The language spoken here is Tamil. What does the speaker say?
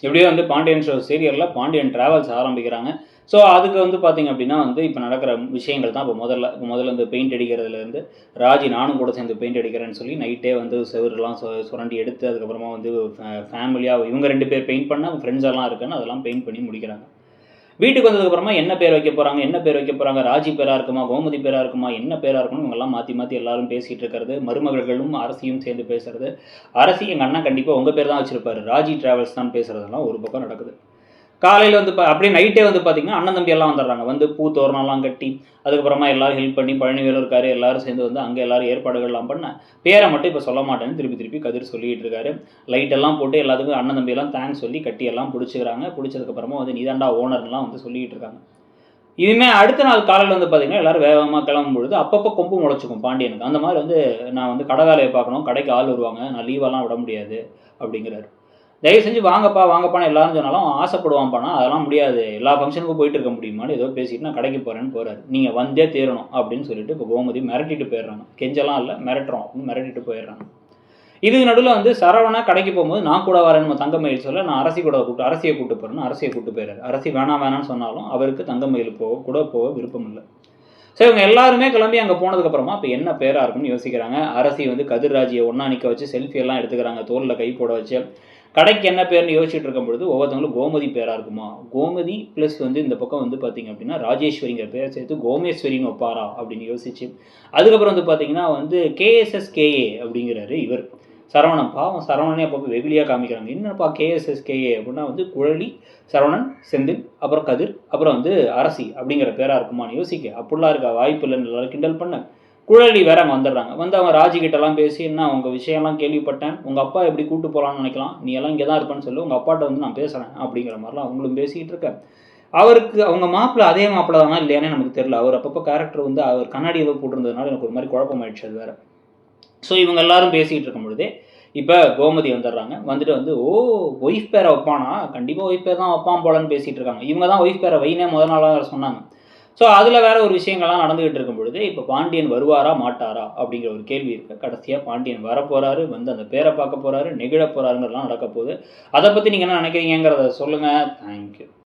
எப்படியோ வந்து பாண்டியன் ஷோ சீரியலில் பாண்டியன் டிராவல்ஸ் ஆரம்பிக்கிறாங்க. ஸோ அதுக்கு வந்து பார்த்தீங்க அப்படின்னா வந்து இப்போ நடக்கிற விஷயங்கள் தான் முதல்ல இந்த பெயிண்ட் அடிக்கிறதுலேருந்து ராஜி நானும் கூட சேர்ந்து பெயிண்ட் அடிக்கிறேன்னு சொல்லி நைட்டே வந்து செவருலாம் சுரண்டி எடுத்து அதுக்கப்புறமா வந்து ஃபேமிலியாக இவங்க 2 பேர் பெயிண்ட் பண்ண ஃப்ரெண்ட்ஸ் எல்லாம் இருக்குன்னு அதெல்லாம் பெயிண்ட் பண்ணி முடிக்கிறாங்க. வீட்டுக்கு வந்ததுக்கப்புறமா என்ன பேர் வைக்க போகிறாங்க, ராஜி பேராக இருக்குமா, கோமதி பேராக இருக்குமா, என்ன பேராக இருக்கும்னு இவங்கெல்லாம் மாற்றி எல்லாரும் பேசிகிட்டு இருக்கிறது, மருமகள்களும் அரசியும் சேர்ந்து பேசுறது. அரசி எங்கள் அண்ணன் கண்டிப்பாக உங்கள் பேர் தான் வச்சுருப்பாரு, ராஜி டிராவல்ஸ் தான் பேசுகிறதெல்லாம் ஒரு பக்கம் நடக்குது. காலையில் வந்து அப்படியே நைட்டே வந்து பார்த்தீங்கன்னா அண்ணன் தம்பி எல்லாம் வந்துடுறாங்க. வந்து பூ தோரணம்லாம் கட்டி அதுக்கப்புறமா எல்லாரும் ஹெல்ப் பண்ணி பழனிவேலும் இருக்காரு, எல்லாரும் சேர்ந்து வந்து அங்கே எல்லாரும் ஏற்பாடுகள்லாம் பண்ண பேரை மட்டும் இப்போ சொல்ல மாட்டேன்னு திருப்பி கதிர் சொல்லிகிட்டு இருக்காரு. லைட்டெல்லாம் போட்டு எல்லாத்துக்கும் அண்ணன் தம்பியெல்லாம் தேங்க்ஸ் சொல்லி கட்டி எல்லாம் பிடிச்சிக்கிறாங்க. பிடிச்சதுக்கப்புறமா வந்து நீதாண்டா ஓனர்லாம் வந்து சொல்லிகிட்டு இருக்காங்க. இதுவுமே அடுத்த நாள் காலையில் வந்து பார்த்தீங்கன்னா எல்லோரும் வேகமாக கிளம்பும்பொழுது அப்பப்போ கொம்பு முளைச்சிக்கும் பாண்டியனுக்கு. அந்த மாதிரி வந்து நான் வந்து கடை வேலையை பார்க்கணும், கடைக்கு ஆள் வருவாங்க, நான் லீவெல்லாம் விட முடியாது அப்படிங்கிறாரு. தயவு செஞ்சு வாங்கப்பான்னு எல்லாரும் சொன்னாலும் ஆசைப்படுவான்ப்பானா, அதெல்லாம் முடியாது, எல்லா ஃபங்க்ஷனுக்கும் போயிட்டு இருக்க முடியுமான்னு ஏதோ பேசிட்டு நான் கடைக்கு போகிறேன்னு போகிறாரு. நீங்கள் வந்தே தேரணும் அப்படின்னு சொல்லிட்டு இப்போ கோமதி மிரட்டிட்டு போயிடுறாங்க. கெஞ்சலாம் இல்லை, மிரட்டுறோம் அப்படின்னு மிரட்டிட்டு போயிடுறாங்க. இதுக்கு நடுவில் வந்து சரவணா கடைக்கு போகும்போது நான் கூட வரேன்னு நம்ம தங்கமயில் சொல்ல, நான் அரசியை கூப்பிட்டு போகிறேன்னு அரசியை கூப்பிட்டு போயிடுறாரு. அரசி வேணான்னு சொன்னாலும் அவருக்கு தங்கமயில் போக விருப்பம் இல்லை. ஸோ இவங்க எல்லாருமே கிளம்பி அங்கே போனதுக்கப்புறமா இப்போ என்ன பேராக இருக்கும்னு யோசிக்கிறாங்க. அரசி வந்து கதிர்ராஜியை ஒன்றா நிற்க வச்சு செல்ஃபியெல்லாம் எடுத்துக்கிறாங்க, தோளில் கை போட வச்சு. கடைக்கு என்ன பேர்னு யோசிச்சுட்டு இருக்கும் பொழுது ஒவ்வொருத்தவங்களும் கோமதி பேராக இருக்குமா, கோமதி ப்ளஸ் வந்து இந்த பக்கம் வந்து பார்த்திங்க அப்படின்னா ராஜேஸ்வரிங்கிற பேரை சேர்த்து கோமேஸ்வரின்னு வைப்பாரா அப்படின்னு யோசிச்சு அதுக்கப்புறம் வந்து பார்த்திங்கன்னா வந்து KSSKA அப்படிங்கிறாரு இவர் சரவணன். பாவம் சரவணனே அப்போ வெகுளியாக காமிக்கிறாங்க. என்னப்பா KSSKA அப்படின்னா வந்து குழலி, சரவணன், செந்தில், அப்புறம் கதிர், அப்புறம் வந்து அரசி அப்படிங்கிற பேராக இருக்குமான்னு யோசிக்க அப்படிலாம் இருக்கா, வாய்ப்பு இல்லைன்னு எல்லாரும் கிண்டல் பண்ண குழலி வேற அங்கே வந்துடுறாங்க. வந்து அவங்க ராஜிக்கிட்டலாம் பேசி என்ன உங்கள் விஷயம்லாம் கேள்விப்பட்டேன், உங்கள் அப்பா எப்படி கூப்பிட்டு போகலான்னு நினைக்கலாம், நீ எல்லாம் இங்கே தான் இருப்பேன்னு சொல்லி உங்கள் அப்பாட்ட வந்து நான் பேசுகிறேன் அப்படிங்கிற மாதிரிலாம் அவங்களும் பேசிக்கிட்டு இருக்கேன். அவருக்கு அவங்க மாப்பிள்ளை அதே மாப்பிள்ளை தானா இல்லையானே நமக்கு தெரியல. அவர் அப்பப்போ கேரக்டர் வந்து அவர் கண்ணாடி ஏதோ போட்டிருந்ததுனால எனக்கு ஒரு மாதிரி குழப்பமாயிடுச்சு அது வேறு. ஸோ இவங்க எல்லாரும் பேசிகிட்டு இருக்கும் பொழுதே இப்போ கோமதி வந்துடுறாங்க. வந்துட்டு வந்து ஒய்ஃப் பேரை வைப்பானா, கண்டிப்பாக ஒய்ஃப் பேர் தான் வைப்பான் போலன்னு பேசிகிட்டு இருக்காங்க. இவங்க தான் ஒய்ஃப் பேரை வைனே முதல் நாளாக சொன்னாங்க. ஸோ அதில் வேறு ஒரு விஷயங்கள்லாம் நடந்துகிட்டு இருக்கும் பொழுது இப்போ பாண்டியன் வருவாரா மாட்டாரா அப்படிங்கிற ஒரு கேள்வி இருக்குது. கடைசியாக பாண்டியன் வரப்போகிறாரு, வந்து அந்த பேரை பார்க்க போகிறாரு, நெகிழ போகிறாருங்கிறதுலாம் நடக்க போகுது. அதை பற்றி நீங்கள் என்ன நினைக்கிறீங்கிறத சொல்லுங்கள். தேங்க்யூ.